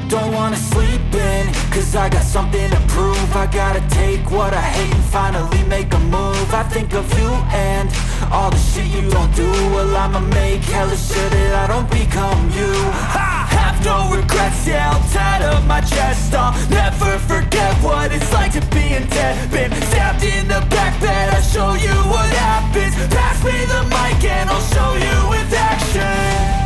don't wanna sleep in, cause I got something to prove. I gotta take what I hate and finally make a move. I think of you and all the shit you don't do. Well, I'ma make hella sure that I don't become you. I have no regrets, yeah, I'll tie up my chest. I'll never forget what it's like to be in debt. Been stabbed in the back bed, I'll show you what happens. Pass me the mic and I'll show you with action.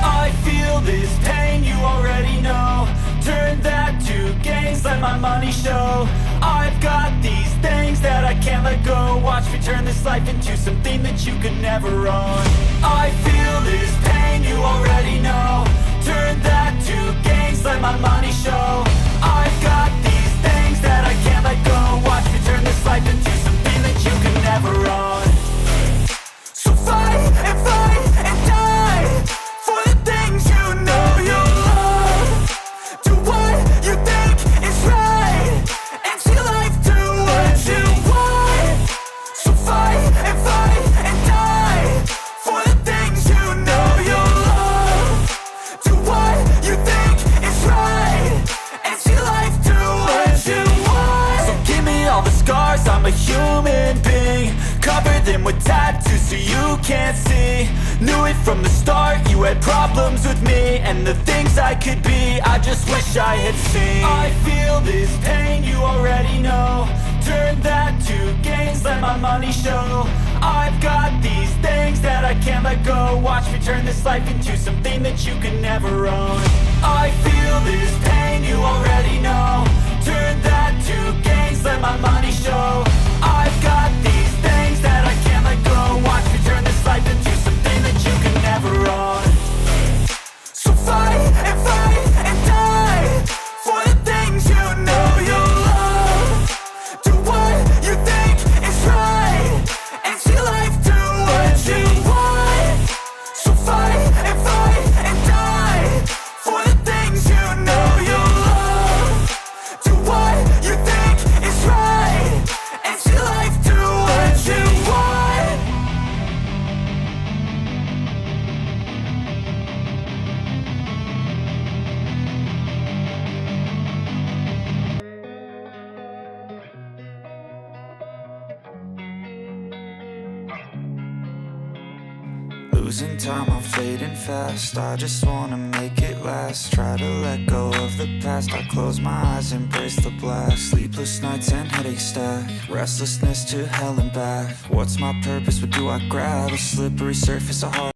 I feel this pain, you already know. Turn that to gains, let my money show. I've got these things that I can't let go. Watch me turn this life into something that you could never own. I feel this pain, you already know. Turn that to gains, let my money show. I've got these things that I can't let go. Watch me turn this life into something that you could never own. So fight and die for the things you know you love. Do what you think is right and see life do what you want. So fight and die for the things you know you love. Do what you think is right and see life do what you want. So give me all the scars, I'm a human being. Cover them with tattoos so you can't see. Knew it from the start, you had problems with me and the things I could be, I just wish I had seen. I feel this pain, you already know. Turn that to gains, let my money show. I've got these things that I can't let go. Watch me turn this life into something that you could never own. I feel this pain, you already know. Turn that to gains, let my money show. I've got these things that I can't let go. Watch me turn this life into something that you can never own. So fight and die for the things you know you love. Do what you think is right and see life do what you want. So fight and die for the things you know you love. Do what you think is right and see life do what you want. Losing time, I'm fading fast. I just wanna make it last. Try to let go of the past. I close my eyes, embrace the blast. Sleepless nights and headaches stack. Restlessness to hell and back. What's my purpose? What do I grab? A slippery surface, a heart